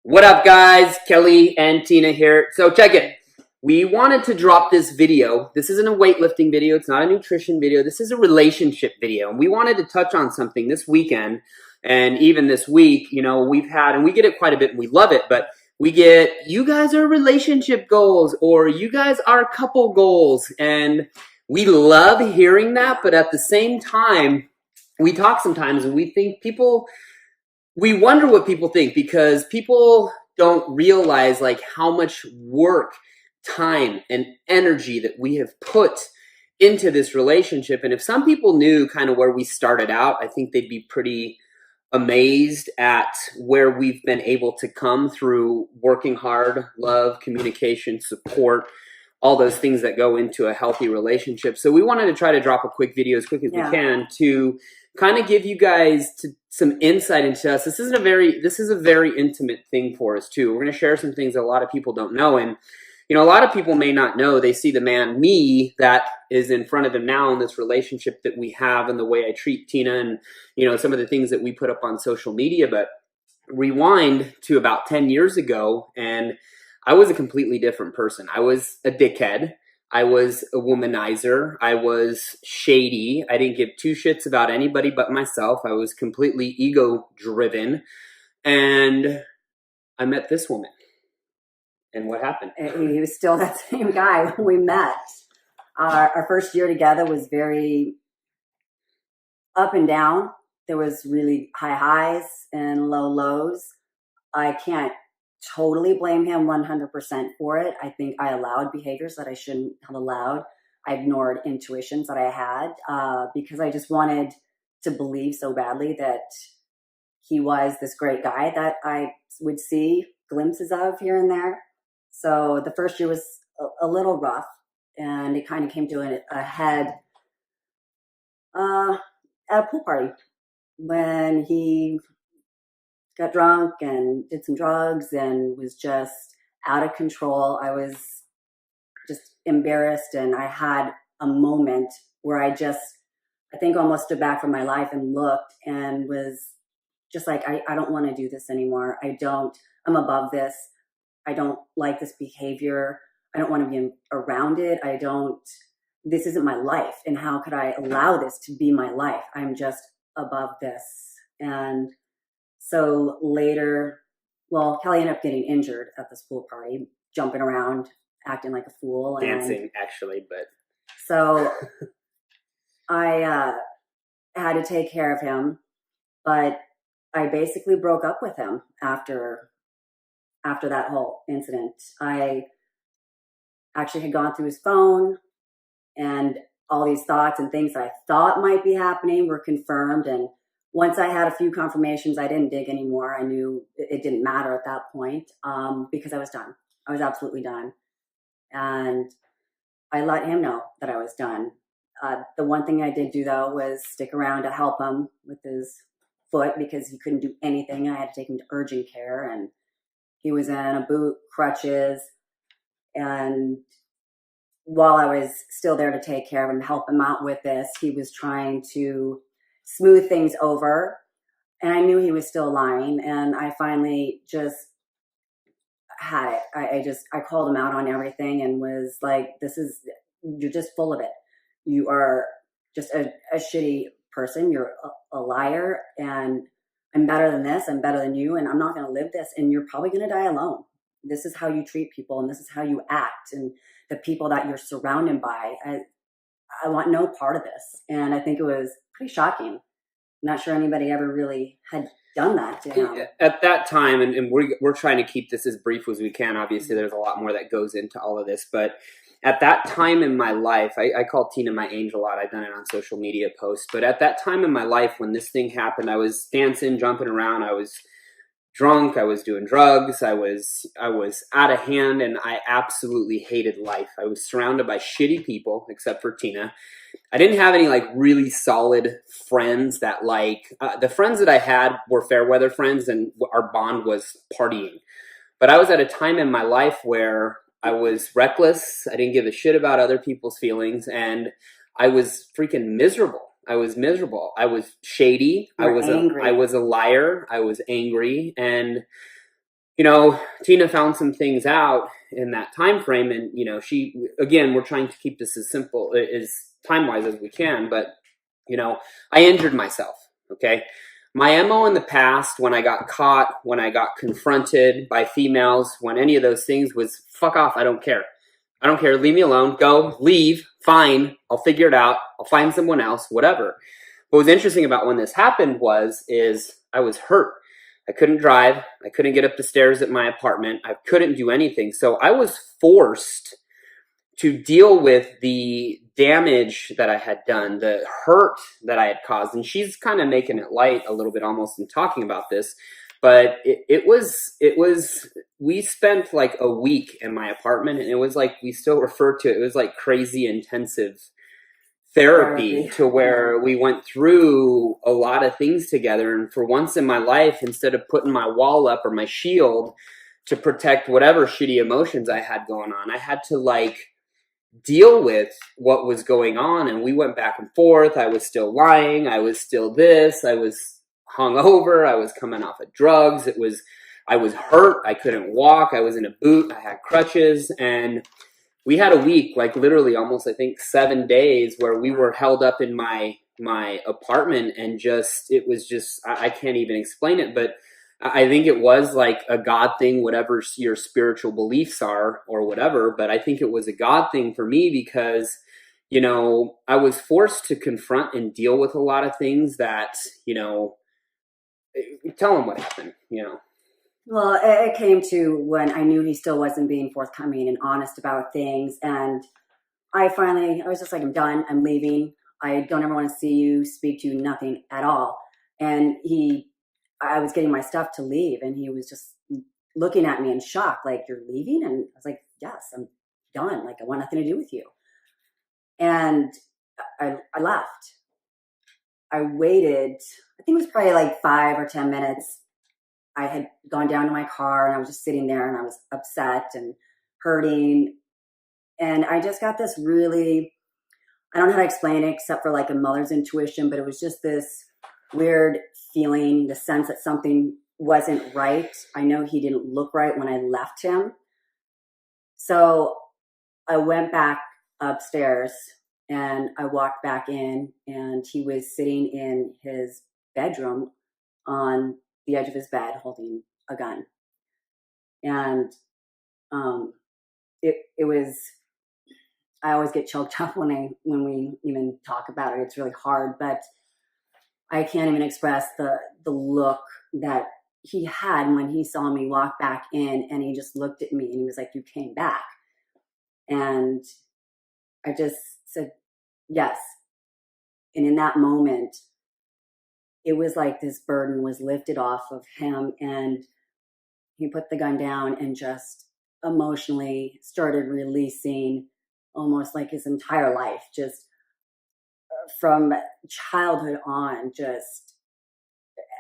What up, guys? Kelly and Tina here. So check it. We wanted to drop this video. This isn't a weightlifting video. It's not a nutrition video. This is a relationship video. And we wanted to touch on something this weekend and even this week. We've had, and we get it quite a bit and we love it, but we get, you guys are relationship goals or you guys are couple goals. And we love hearing that. But at the same time, we talk sometimes and we think we wonder what people think because people don't realize like how much work, time, and energy that we have put into this relationship. And if some people knew kind of where we started out, I think they'd be pretty amazed at where we've been able to come through working hard, love, communication, support, all those things that go into a healthy relationship. So we wanted to try to drop a quick video as quick as we can to kind of give you guys some insight into us. This is a very intimate thing for us too. We're going to share some things that a lot of people don't know. And, a lot of people may not know. They see the man, me, that is in front of them now in this relationship that we have and the way I treat Tina and, some of the things that we put up on social media. But rewind to about 10 years ago and I was a completely different person. I was a dickhead. I was a womanizer. I was shady. I didn't give two shits about anybody but myself. I was completely ego driven. And I met this woman. And what happened? He was still that same guy when we met. Our first year together was very up and down. There was really high highs and low lows. I can't totally blame him 100% for it. I think I allowed behaviors that I shouldn't have allowed. I ignored intuitions that I had because I just wanted to believe so badly that he was this great guy that I would see glimpses of here and there. So the first year was a little rough, and it kind of came to a head at a pool party when he got drunk and did some drugs and was just out of control. I was just embarrassed, and I had a moment where I think almost stood back from my life and looked and was just like, I don't want to do this anymore. I'm above this. I don't like this behavior. I don't want to be around it. This isn't my life. And how could I allow this to be my life? I'm just above this. And so later, Kelly ended up getting injured at this pool party, jumping around, acting like a fool. Dancing, actually, but. So I had to take care of him, but I basically broke up with him after that whole incident. I actually had gone through his phone, and all these thoughts and things that I thought might be happening were confirmed. And once I had a few confirmations, I didn't dig anymore. I knew it didn't matter at that point because I was done. I was absolutely done. And I let him know that I was done. The one thing I did do, though, was stick around to help him with his foot because he couldn't do anything. I had to take him to urgent care, and he was in a boot, crutches. And while I was still there to take care of him, help him out with this, he was trying to smooth things over. And I knew he was still lying. And I finally just had it. I called him out on everything and was like, you're just full of it. You are just a shitty person. You're a liar. And I'm better than this. I'm better than you. And I'm not going to live this. And you're probably going to die alone. This is how you treat people. And this is how you act. And the people that you're surrounded by. I want no part of this. And I think it was pretty shocking. Not sure anybody ever really had done that to him. At that time, and we're trying to keep this as brief as we can. Obviously, there's a lot more that goes into all of this. But at that time in my life, I call Tina my angel a lot. I've done it on social media posts. But at that time in my life when this thing happened, I was dancing, jumping around. I was drunk. I was doing drugs. I was out of hand, and I absolutely hated life. I was surrounded by shitty people, except for Tina. I didn't have any like really solid friends that the friends that I had were fair weather friends, and our bond was partying. But I was at a time in my life where I was reckless. I didn't give a shit about other people's feelings, and I was freaking miserable. I was miserable. I was shady. I was a liar. I was angry. And you know, Tina found some things out in that time frame, and you know, she again, we're trying to keep this as simple as time wise as we can, but you know, I injured myself. Okay, my MO in the past, when I got caught, when I got confronted by females, when any of those things was fuck off. I don't care. I don't care. Leave me alone. Go. Leave. Fine. I'll figure it out. I'll find someone else. Whatever. What was interesting about when this happened is I was hurt. I couldn't drive. I couldn't get up the stairs at my apartment. I couldn't do anything. So I was forced to deal with the damage that I had done, the hurt that I had caused. And she's kind of making it light a little bit almost in talking about this. But it was, we spent like a week in my apartment, and it was like, we still refer to it, it was like crazy intensive therapy to where we went through a lot of things together. And for once in my life, instead of putting my wall up or my shield to protect whatever shitty emotions I had going on, I had to like deal with what was going on. And we went back and forth. I was still lying. I was still this. I was hungover. I was coming off of drugs. I was hurt. I couldn't walk. I was in a boot. I had crutches. And we had a week, like literally almost, I think, 7 days where we were held up in my apartment, and it was just, I can't even explain it, but I think it was like a God thing, whatever your spiritual beliefs are or whatever. But I think it was a God thing for me because, you know, I was forced to confront and deal with a lot of things that, you know, tell them what happened, you know. Well, it came to when I knew he still wasn't being forthcoming and honest about things. And I was just like, I'm done. I'm leaving. I don't ever want to see you, speak to you, nothing at all. And I was getting my stuff to leave, and he was just looking at me in shock, like, you're leaving? And I was like, yes, I'm done. Like, I want nothing to do with you. And I left. I waited, I think it was probably like 5 or 10 minutes. I had gone down to my car, and I was just sitting there, and I was upset and hurting. And I just got this really, I don't know how to explain it except for like a mother's intuition, but it was just this weird feeling, the sense that something wasn't right. I know he didn't look right when I left him. So I went back upstairs, and I walked back in, and he was sitting in his bedroom on the edge of his bed holding a gun. And it was, I always get choked up when we even talk about it. It's really hard, but I can't even express the look that he had when he saw me walk back in, and he just looked at me and he was like, you came back. And I just said, yes. And in that moment, it was like this burden was lifted off of him, and he put the gun down and just emotionally started releasing almost like his entire life, just from childhood on, just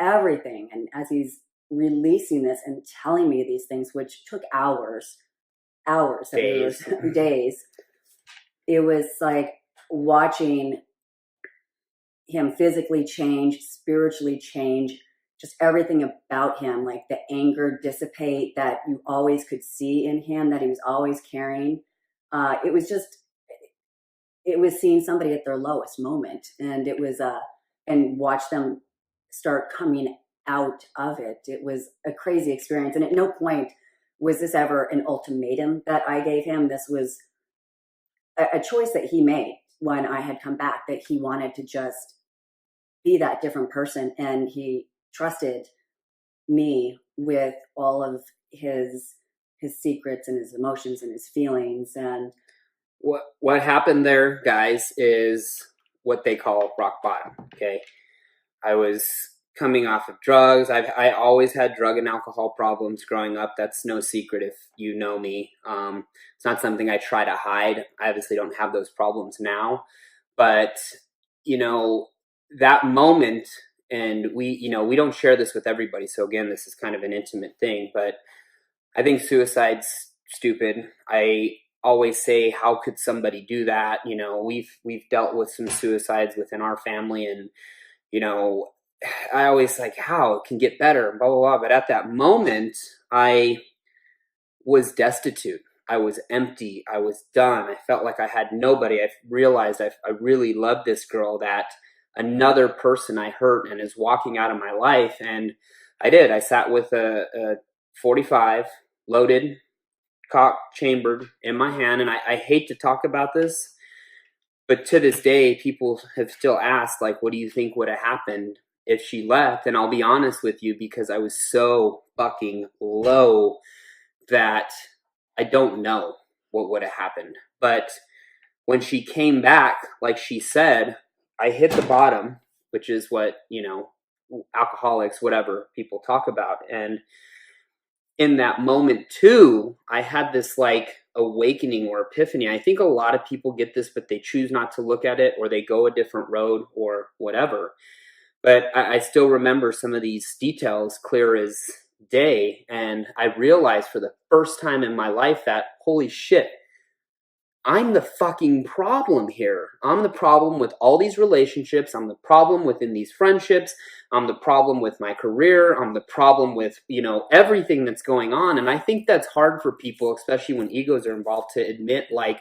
everything. And as he's releasing this and telling me these things, which took hours, days, it was like watching him physically change, spiritually change, just everything about him, like the anger dissipate that you always could see in him, that he was always carrying. It was seeing somebody at their lowest moment, and it was and watch them start coming out of it. It was a crazy experience, and at no point was this ever an ultimatum that I gave him. This was a choice that he made when I had come back, that he wanted to just be that different person, and he trusted me with all of his secrets and his emotions and his feelings. And what happened there, guys, is what they call rock bottom. Okay, I was coming off of drugs. I always had drug and alcohol problems growing up. That's no secret if you know me. It's not something I try to hide. I obviously don't have those problems now, but you know, that moment, and we don't share this with everybody. So again, this is kind of an intimate thing, but I think suicide's stupid. I always say, how could somebody do that? You know, we've dealt with some suicides within our family, and you know, I always like how it can get better, blah, blah, blah. But at that moment, I was destitute. I was empty. I was done. I felt like I had nobody. I realized I really loved this girl that another person I hurt and is walking out of my life. And I did. I sat with a 45 loaded, cock chambered in my hand. And I hate to talk about this, but to this day, people have still asked, like, what do you think would have happened if she left? And I'll be honest with you, because I was so fucking low that I don't know what would have happened. But when she came back, like she said, I hit the bottom, which is what, alcoholics, whatever people talk about. And in that moment too, I had this like awakening or epiphany. I think a lot of people get this, but they choose not to look at it, or they go a different road or whatever. But I still remember some of these details clear as day. And I realized for the first time in my life that, holy shit, I'm the fucking problem here. I'm the problem with all these relationships. I'm the problem within these friendships. I'm the problem with my career. I'm the problem with, everything that's going on. And I think that's hard for people, especially when egos are involved, to admit, like,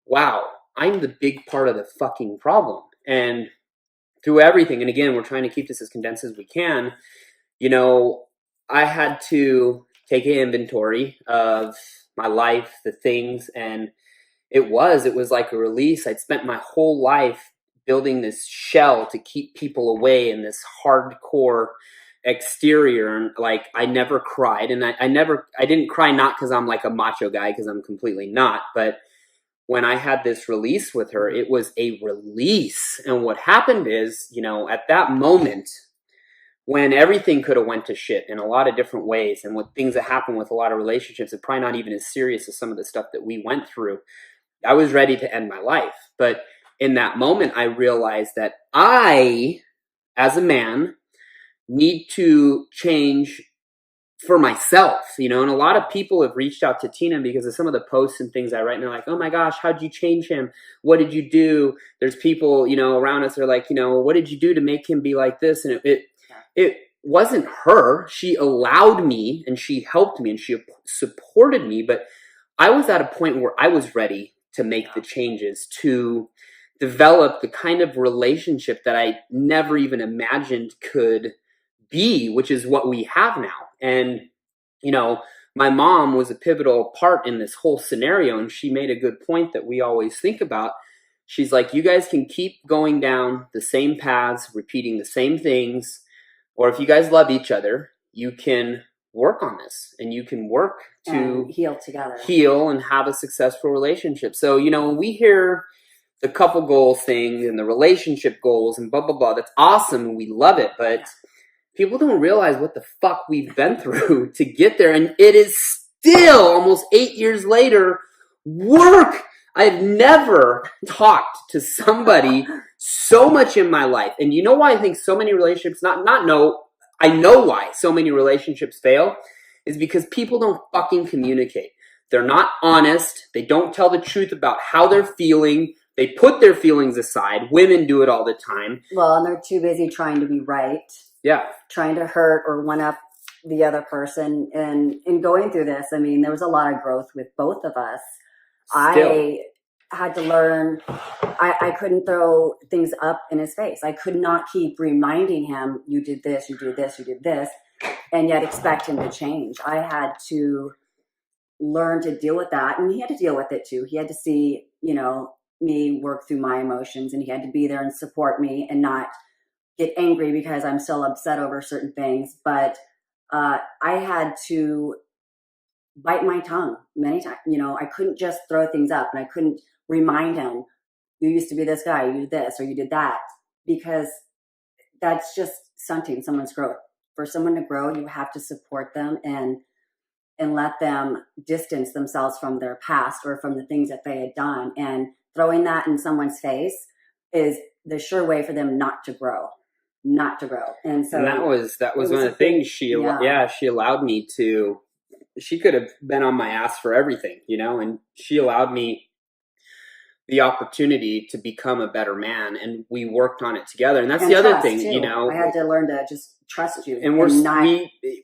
wow, I'm the big part of the fucking problem. And through everything, and again, we're trying to keep this as condensed as we can, I had to take an inventory of my life, the things, and it was like a release. I'd spent my whole life building this shell to keep people away in this hardcore exterior. And like, I never cried. And I didn't cry, not because I'm like a macho guy, because I'm completely not. But when I had this release with her, it was a release. And what happened is, at that moment, when everything could have went to shit in a lot of different ways, and with things that happen with a lot of relationships, it's probably not even as serious as some of the stuff that we went through, I was ready to end my life. But in that moment, I realized that I, as a man, need to change for myself, and a lot of people have reached out to Tina because of some of the posts and things I write, and they're like, oh my gosh, how'd you change him? What did you do? There's people, around us that are like, what did you do to make him be like this? And it wasn't her. She allowed me, and she helped me, and she supported me, but I was at a point where I was ready to make the changes, to develop the kind of relationship that I never even imagined could be, which is what we have now. And, my mom was a pivotal part in this whole scenario, and she made a good point that we always think about. She's like, you guys can keep going down the same paths, repeating the same things, or if you guys love each other, you can work on this, and you can work to heal together, heal and have a successful relationship. So, when we hear the couple goals thing and the relationship goals and blah, blah, blah, that's awesome and we love it. But people don't realize what the fuck we've been through to get there. And it is still almost 8 years later, work. I've never talked to somebody so much in my life. And you know why I think so many relationships, I know why so many relationships fail, is because people don't fucking communicate. They're not honest. They don't tell the truth about how they're feeling. They put their feelings aside. Women do it all the time. Well, and they're too busy trying to be right. Yeah. Trying to hurt or one up the other person. And in going through this, I mean, there was a lot of growth with both of us. Still. I had to learn, I couldn't throw things up in his face. I could not keep reminding him, you did this, you did this, you did this, and yet expect him to change. I had to learn to deal with that, and he had to deal with it too. He had to see, me work through my emotions, and he had to be there and support me and not get angry because I'm still upset over certain things. But I had to bite my tongue many times. I couldn't just throw things up, and I couldn't remind him, you used to be this guy, you did this or you did that, because that's just stunting someone's growth. For someone to grow, you have to support them and let them distance themselves from their past or from the things that they had done. And throwing that in someone's face is the sure way for them not to grow. And so that was one of the things she allowed me to. She could have been on my ass for everything, and she allowed me the opportunity to become a better man, and we worked on it together. And that's And the other trust, thing, too. you know. I had to learn to just trust you. And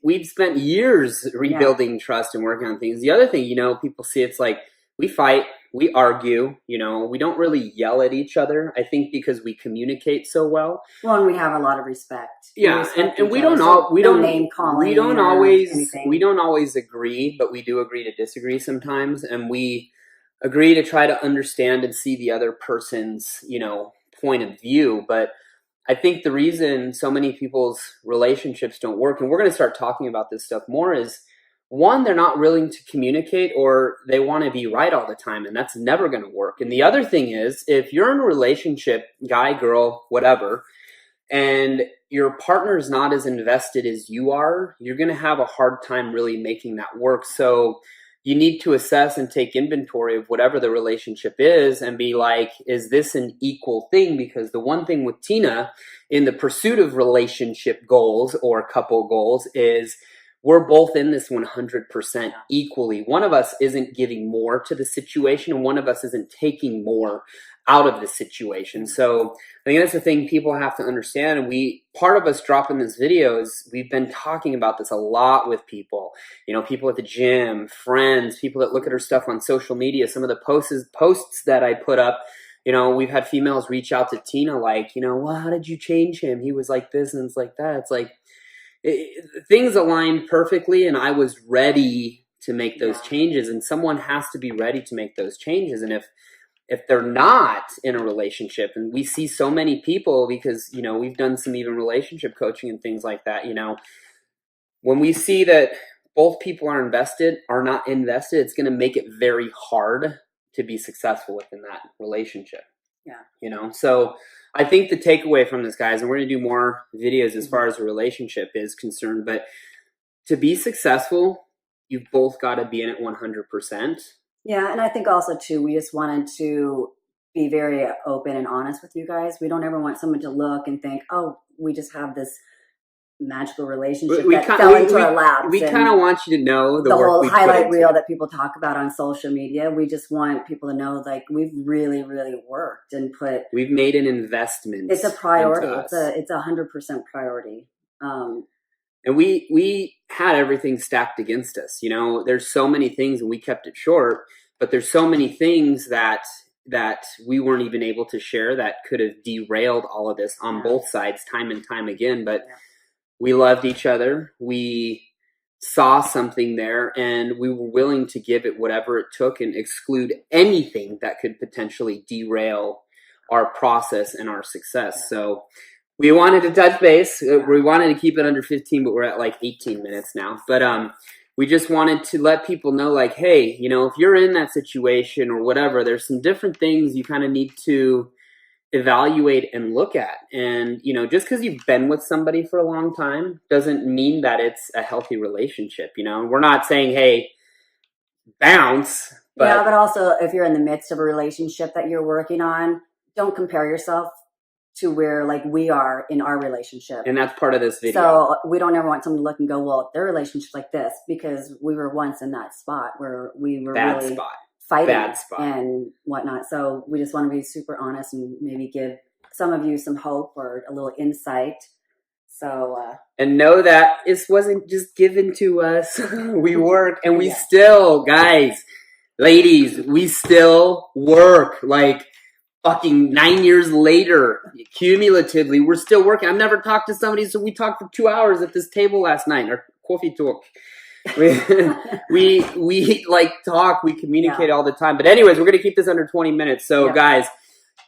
we've spent years rebuilding trust and working on things. The other thing, you know, people see it's like we fight, we argue, you know, we don't really yell at each other. I think because we communicate so well. Well, and we have a lot of respect. Yeah, and we don't name calling. We don't always agree, but we do agree to disagree sometimes, and we agree to try to understand and see the other person's, you know, point of view. But I think the reason so many people's relationships don't work, and we're going to start talking about this stuff more, is one, they're not willing to communicate, or they want to be right all the time, and that's never going to work. And the other thing is, if you're in a relationship, guy, girl, whatever, and your partner is not as invested as you are, you're going to have a hard time really making that work. So you need to assess and take inventory of whatever the relationship is and be like, is this an equal thing? Because the one thing with Tina in the pursuit of relationship goals or couple goals is we're both in this 100% equally. One of us isn't giving more to the situation, and one of us isn't taking more out of the situation. So I think that's the thing people have to understand. And part of us dropping this video is we've been talking about this a lot with people, you know, people at the gym, friends, people that look at our stuff on social media. Some of the posts that I put up, you know, we've had females reach out to Tina like, you know, well, how did you change him? He was like this and it's like that. It's like things aligned perfectly, and I was ready to make those changes, and someone has to be ready to make those changes. And if they're not in a relationship, and we see so many people, because, you know, we've done some even relationship coaching and things like that, you know, when we see that both people are not invested, it's going to make it very hard to be successful within that relationship. Yeah. You know, so I think the takeaway from this, guys, and we're going to do more videos as far as a relationship is concerned, but to be successful, you've both got to be in it 100%. Yeah, and I think also, too, we just wanted to be very open and honest with you guys. We don't ever want someone to look and think, oh, we just have this magical relationship that fell into our laps. We kind of want you to know the work whole highlight reel that people talk about on social media. We just want people to know, like, we've really, really worked and we've made an investment. It's a priority. It's 100% priority. And we had everything stacked against us. You know, there's so many things, and we kept it short, but there's so many things that we weren't even able to share that could have derailed all of this on both sides time and time again. But we loved each other. We saw something there, and we were willing to give it whatever it took and exclude anything that could potentially derail our process and our success. So we wanted to touch base. We wanted to keep it under 15, but we're at like 18 minutes now. But we just wanted to let people know, like, hey, you know, if you're in that situation or whatever, there's some different things you kind of need to evaluate and look at. And, you know, just because you've been with somebody for a long time doesn't mean that it's a healthy relationship. You know, we're not saying, hey, bounce. But also, if you're in the midst of a relationship that you're working on, don't compare yourself to where, like, we are in our relationship. And that's part of this video. So we don't ever want someone to look and go, well, their relationship's like this, because we were once in that spot where we were really fighting and whatnot. So we just want to be super honest and maybe give some of you some hope or a little insight. So and know that this wasn't just given to us. We work, and we still, guys, ladies, we still work. Like, fucking 9 years later, cumulatively, we're still working. I've never talked to somebody, so we talked for 2 hours at this table last night, our coffee talk. We like talk, we communicate all the time. But anyways, we're going to keep this under 20 minutes. So guys,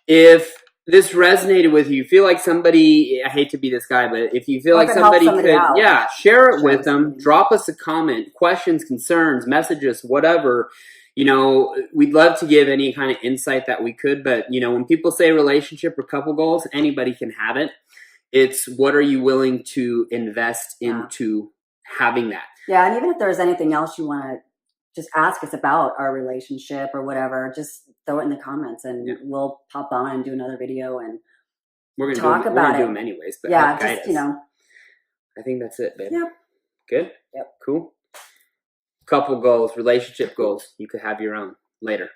if this resonated with you, feel like somebody, I hate to be this guy, but if you feel like somebody could, share it with them, drop us a comment, questions, concerns, messages, whatever. You know, we'd love to give any kind of insight that we could, but, you know, when people say relationship or couple goals, anybody can have it. It's what are you willing to invest into having that? Yeah, and even if there's anything else you want to just ask us about our relationship or whatever, just throw it in the comments, and we'll pop on and do another video, and we're gonna talk about it. Do them anyways, but just, you know. I think that's it, babe. Yep. Good? Yep. Cool. Couple goals, relationship goals. You could have your own later.